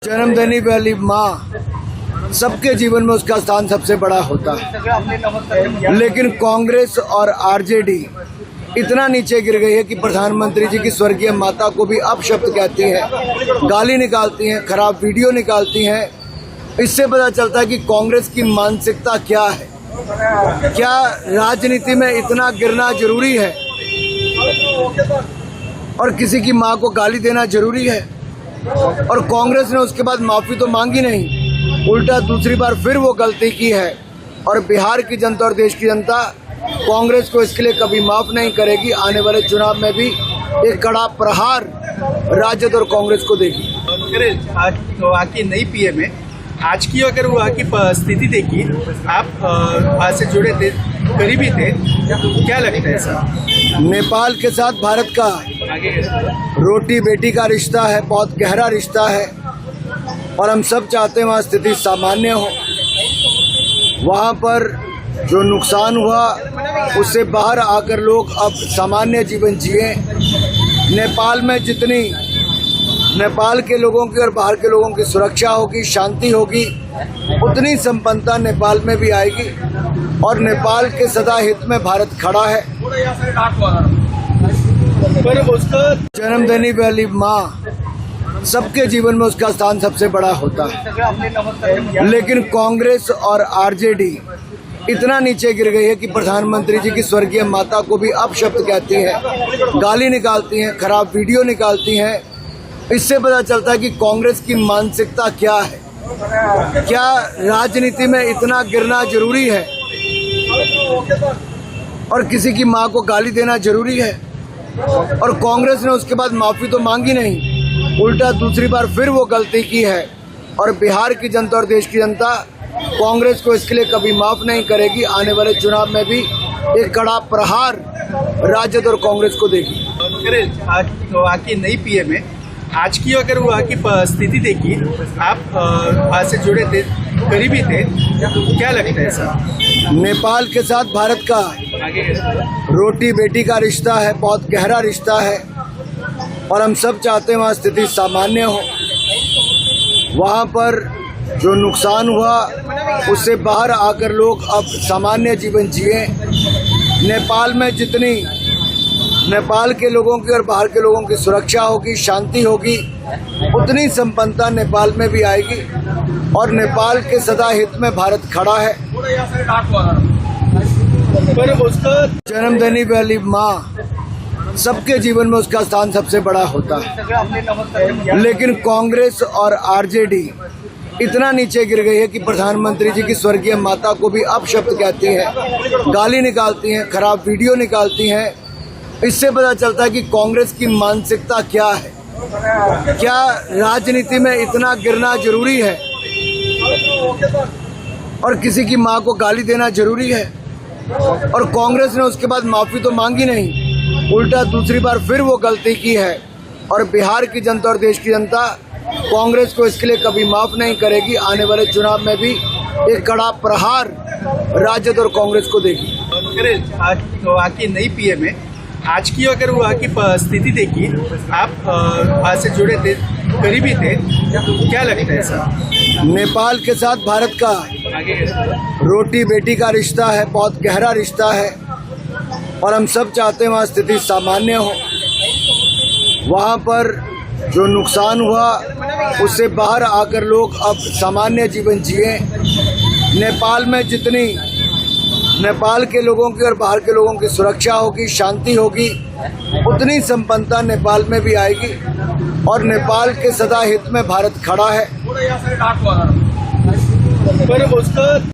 जन्म देने वाली माँ सबके जीवन में उसका स्थान सबसे बड़ा होता है, लेकिन कांग्रेस और आरजेडी इतना नीचे गिर गई है कि प्रधानमंत्री जी की स्वर्गीय माता को भी अपशब्द कहती हैं, गाली निकालती हैं, खराब वीडियो निकालती हैं। इससे पता चलता है कि कांग्रेस की मानसिकता क्या है। क्या राजनीति में इतना गिरना जरूरी है और किसी की माँ को गाली देना जरूरी है? और कांग्रेस ने उसके बाद माफी तो मांगी नहीं, उल्टा दूसरी बार फिर वो गलती की है। और बिहार की जनता और देश की जनता कांग्रेस को इसके लिए कभी माफ नहीं करेगी। आने वाले चुनाव में भी एक कड़ा प्रहार राजद और कांग्रेस को देगी। आज वहाँ की नई पीएम है, आज की अगर वहाँ की स्थिति देखी, आप वहाँ से जुड़े थे, करीबी थे, क्या लगता है सर? नेपाल के साथ भारत का रोटी बेटी का रिश्ता है, बहुत गहरा रिश्ता है और हम सब चाहते हैं वहाँ स्थिति सामान्य हो। वहाँ पर जो नुकसान हुआ उससे बाहर आकर लोग अब सामान्य जीवन जिए। नेपाल में जितनी नेपाल के लोगों की और बाहर के लोगों की सुरक्षा होगी, शांति होगी, उतनी संपन्नता नेपाल में भी आएगी और नेपाल के सदा हित में भारत खड़ा है। पर उसका जन्म देने वाली माँ सबके जीवन में उसका स्थान सबसे बड़ा होता है, लेकिन कांग्रेस और आरजेडी इतना नीचे गिर गई है कि प्रधानमंत्री जी की स्वर्गीय माता को भी अपशब्द कहती हैं, गाली निकालती हैं, खराब वीडियो निकालती हैं। इससे पता चलता है कि कांग्रेस की मानसिकता क्या है। क्या राजनीति में इतना गिरना जरूरी है और किसी की माँ को गाली देना जरूरी है? और कांग्रेस ने उसके बाद माफी तो मांगी नहीं, उल्टा दूसरी बार फिर वो गलती की है। और बिहार की जनता और देश की जनता कांग्रेस को इसके लिए कभी माफ नहीं करेगी। आने वाले चुनाव में भी एक कड़ा प्रहार राजद और कांग्रेस को देगी। आज वहाँ की नई पीएम है, आज की अगर वहाँ की स्थिति देखी, आप वहाँ से जुड़े थे, करीबी थे, क्या लगता है सर? नेपाल के साथ भारत का रोटी बेटी का रिश्ता है, बहुत गहरा रिश्ता है और हम सब चाहते हैं वहाँ स्थिति सामान्य हो। वहाँ पर जो नुकसान हुआ उससे बाहर आकर लोग अब सामान्य जीवन जिए। नेपाल में जितनी नेपाल के लोगों की और बाहर के लोगों की सुरक्षा होगी, शांति होगी, उतनी संपन्नता नेपाल में भी आएगी और नेपाल के सदा हित में भारत खड़ा है। पर उसका जन्म देने वाली माँ सबके जीवन में उसका स्थान सबसे बड़ा होता है, लेकिन कांग्रेस और आरजेडी इतना नीचे गिर गई है कि प्रधानमंत्री जी की स्वर्गीय माता को भी अपशब्द कहती हैं, गाली निकालती हैं, खराब वीडियो निकालती हैं। इससे पता चलता है कि कांग्रेस की मानसिकता क्या है। क्या राजनीति में इतना गिरना जरूरी है और किसी की माँ को गाली देना जरूरी है? और कांग्रेस ने उसके बाद माफी तो मांगी नहीं, उल्टा दूसरी बार फिर वो गलती की है। और बिहार की जनता और देश की जनता कांग्रेस को इसके लिए कभी माफ नहीं करेगी। आने वाले चुनाव में भी एक कड़ा प्रहार राजद और कांग्रेस को देगी। आज वहाँ की नई पीएम है, आज की अगर वहाँ की स्थिति देखी, आप वहाँ से जुड़े थे, करीबी थे, क्या लगता है सर? नेपाल के साथ भारत का रोटी बेटी का रिश्ता है, बहुत गहरा रिश्ता है और हम सब चाहते हैं वहाँ स्थिति सामान्य हो। वहाँ पर जो नुकसान हुआ उससे बाहर आकर लोग अब सामान्य जीवन जिए। नेपाल में जितनी नेपाल के लोगों की और बाहर के लोगों की सुरक्षा होगी, शांति होगी, उतनी संपन्नता नेपाल में भी आएगी और नेपाल के सदा हित में भारत खड़ा है। पर उसका